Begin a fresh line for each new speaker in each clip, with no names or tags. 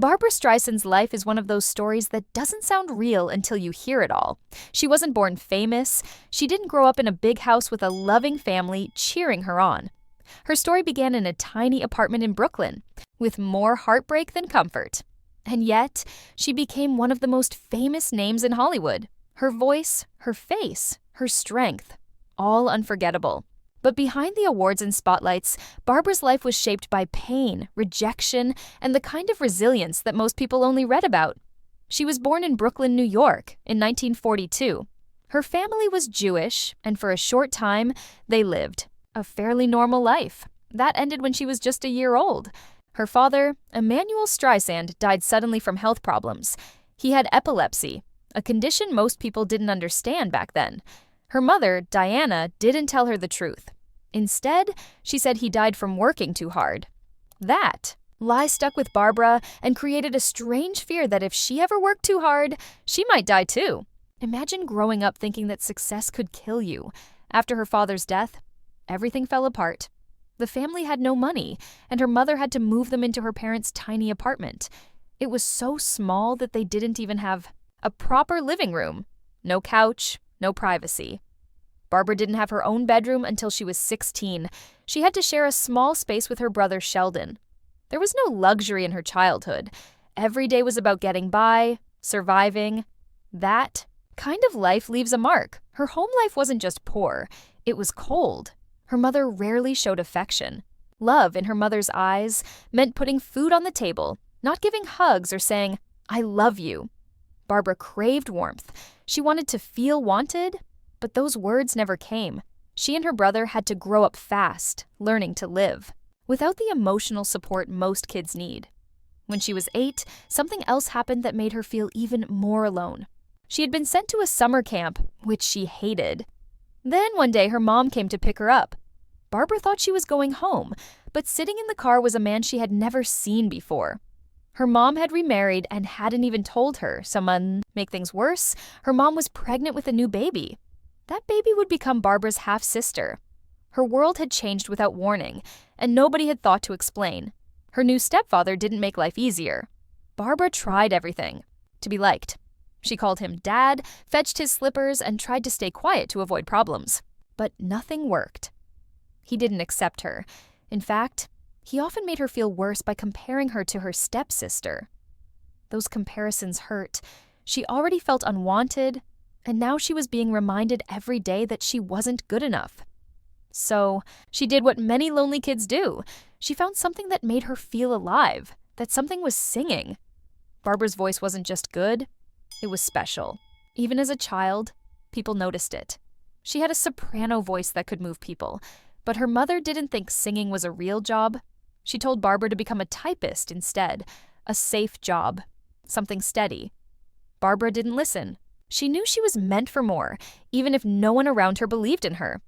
Barbra Streisand's life is one of those stories that doesn't sound real until you hear it all. She wasn't born famous. She didn't grow up in a big house with a loving family cheering her on. Her story began in a tiny apartment in Brooklyn, with more heartbreak than comfort. And yet, she became one of the most famous names in Hollywood. Her voice, her face, her strength, all unforgettable. But behind the awards and spotlights, Barbra's life was shaped by pain, rejection, and the kind of resilience that most people only read about. She was born in Brooklyn, New York, in 1942. Her family was Jewish, and for a short time, they lived a fairly normal life. That ended when she was just a year old. Her father, Emanuel Streisand, died suddenly from health problems. He had epilepsy, a condition most people didn't understand back then. Her mother, Diana, didn't tell her the truth. Instead, she said he died from working too hard. That lie stuck with Barbra and created a strange fear that if she ever worked too hard, she might die too. Imagine growing up thinking that success could kill you. After her father's death, everything fell apart. The family had no money, and her mother had to move them into her parents' tiny apartment. It was so small that they didn't even have a proper living room. No couch, no privacy. Barbra didn't have her own bedroom until she was 16. She had to share a small space with her brother Sheldon. There was no luxury in her childhood. Every day was about getting by, surviving. That kind of life leaves a mark. Her home life wasn't just poor, it was cold. Her mother rarely showed affection. Love in her mother's eyes meant putting food on the table, not giving hugs or saying, "I love you." Barbra craved warmth. She wanted to feel wanted, but those words never came. She and her brother had to grow up fast, learning to live, without the emotional support most kids need. When she was 8, something else happened that made her feel even more alone. She had been sent to a summer camp, which she hated. Then one day her mom came to pick her up. Barbra thought she was going home, but sitting in the car was a man she had never seen before. Her mom had remarried and hadn't even told her. Make things worse, her mom was pregnant with a new baby. That baby would become Barbra's half-sister. Her world had changed without warning, and nobody had thought to explain. Her new stepfather didn't make life easier. Barbra tried everything to be liked. She called him Dad, fetched his slippers, and tried to stay quiet to avoid problems. But nothing worked. He didn't accept her. In fact, he often made her feel worse by comparing her to her stepsister. Those comparisons hurt. She already felt unwanted, and now she was being reminded every day that she wasn't good enough. So, she did what many lonely kids do. She found something that made her feel alive, that something was singing. Barbra's voice wasn't just good, it was special. Even as a child, people noticed it. She had a soprano voice that could move people, but her mother didn't think singing was a real job. She told Barbra to become a typist instead, a safe job, something steady. Barbra didn't listen. She knew she was meant for more, even if no one around her believed in her.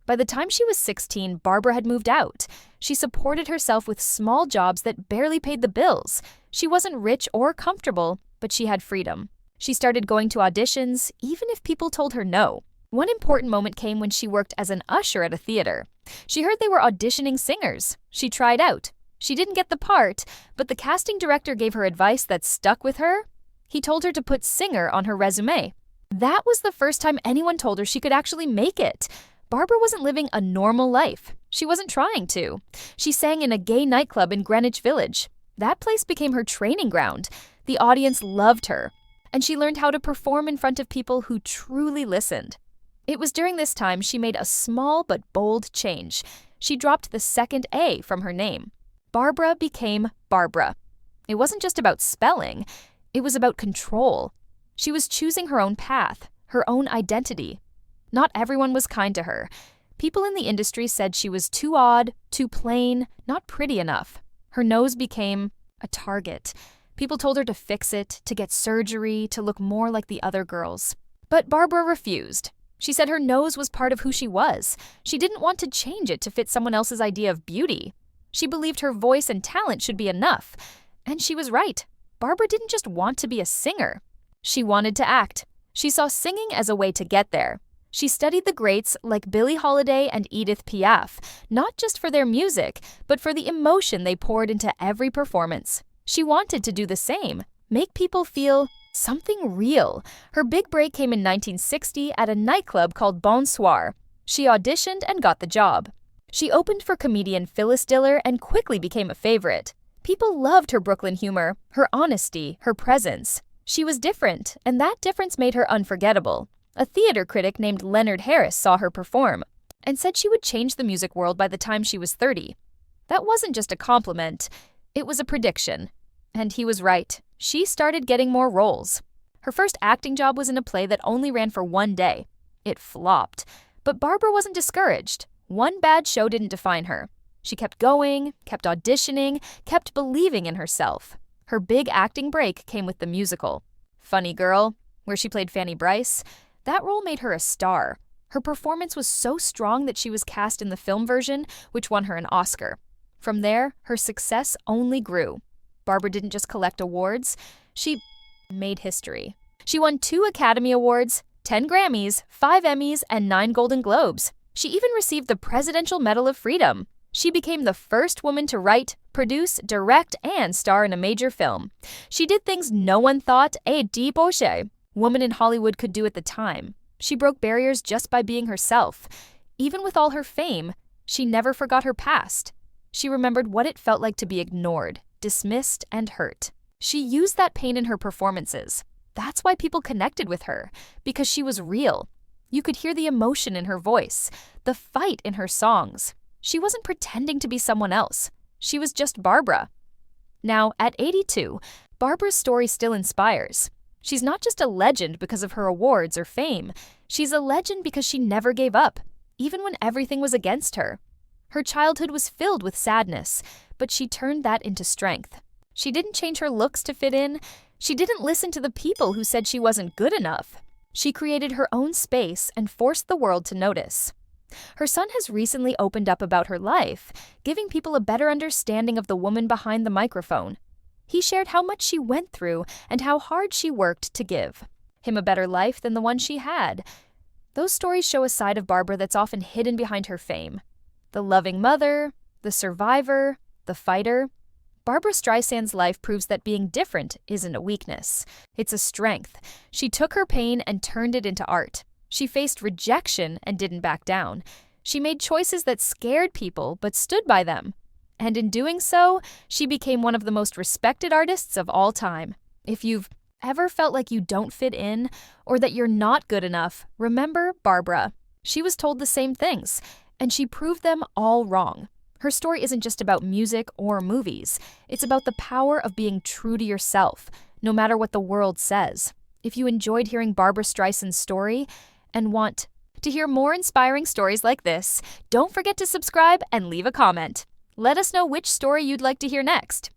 By the time she was 16, Barbra had moved out. She supported herself with small jobs that barely paid the bills. She wasn't rich or comfortable, but she had freedom. She started going to auditions, even if people told her no. One important moment came when she worked as an usher at a theater. She heard they were auditioning singers. She tried out. She didn't get the part, but the casting director gave her advice that stuck with her. He told her to put singer on her resume. That was the first time anyone told her she could actually make it. Barbra wasn't living a normal life. She wasn't trying to. She sang in a gay nightclub in Greenwich Village. That place became her training ground. The audience loved her, and she learned how to perform in front of people who truly listened. It was during this time she made a small but bold change. She dropped the second A from her name. Barbra became Barbra. It wasn't just about spelling. It was about control. She was choosing her own path, her own identity. Not everyone was kind to her. People in the industry said she was too odd, too plain, not pretty enough. Her nose became a target. People told her to fix it, to get surgery, to look more like the other girls. But Barbra refused. She said her nose was part of who she was. She didn't want to change it to fit someone else's idea of beauty. She believed her voice and talent should be enough. And she was right. Barbra didn't just want to be a singer. She wanted to act. She saw singing as a way to get there. She studied the greats like Billie Holiday and Edith Piaf, not just for their music, but for the emotion they poured into every performance. She wanted to do the same, make people feel something real. Her big break came in 1960 at a nightclub called Bonsoir. She auditioned and got the job. She opened for comedian Phyllis Diller and quickly became a favorite. People loved her Brooklyn humor, her honesty, her presence. She was different, and that difference made her unforgettable. A theater critic named Leonard Harris saw her perform and said she would change the music world by the time she was 30. That wasn't just a compliment, it was a prediction. And he was right. She started getting more roles. Her first acting job was in a play that only ran for one day. It flopped. But Barbra wasn't discouraged. One bad show didn't define her. She kept going, kept auditioning, kept believing in herself. Her big acting break came with the musical Funny Girl, where she played Fanny Brice. That role made her a star. Her performance was so strong that she was cast in the film version, which won her an Oscar. From there, her success only grew. Barbra didn't just collect awards, she made history. She won 2 Academy Awards, 10 Grammys, 5 Emmys, and 9 Golden Globes. She even received the Presidential Medal of Freedom. She became the first woman to write, produce, direct, and star in a major film. She did things no one thought a débauché woman in Hollywood could do at the time. She broke barriers just by being herself. Even with all her fame, she never forgot her past. She remembered what it felt like to be ignored, dismissed, and hurt. She used that pain in her performances. That's why people connected with her, because she was real. You could hear the emotion in her voice, the fight in her songs. She wasn't pretending to be someone else. She was just Barbra. Now, at 82, Barbra's story still inspires. She's not just a legend because of her awards or fame. She's a legend because she never gave up, even when everything was against her. Her childhood was filled with sadness, but she turned that into strength. She didn't change her looks to fit in. She didn't listen to the people who said she wasn't good enough. She created her own space and forced the world to notice. Her son has recently opened up about her life, giving people a better understanding of the woman behind the microphone. He shared how much she went through and how hard she worked to give him a better life than the one she had. Those stories show a side of Barbra that's often hidden behind her fame. The loving mother, the survivor, the fighter. Barbra Streisand's life proves that being different isn't a weakness. It's a strength. She took her pain and turned it into art. She faced rejection and didn't back down. She made choices that scared people but stood by them. And in doing so, she became one of the most respected artists of all time. If you've ever felt like you don't fit in or that you're not good enough, remember Barbra. She was told the same things, and she proved them all wrong. Her story isn't just about music or movies. It's about the power of being true to yourself, no matter what the world says. If you enjoyed hearing Barbra Streisand's story and want to hear more inspiring stories like this, don't forget to subscribe and leave a comment. Let us know which story you'd like to hear next.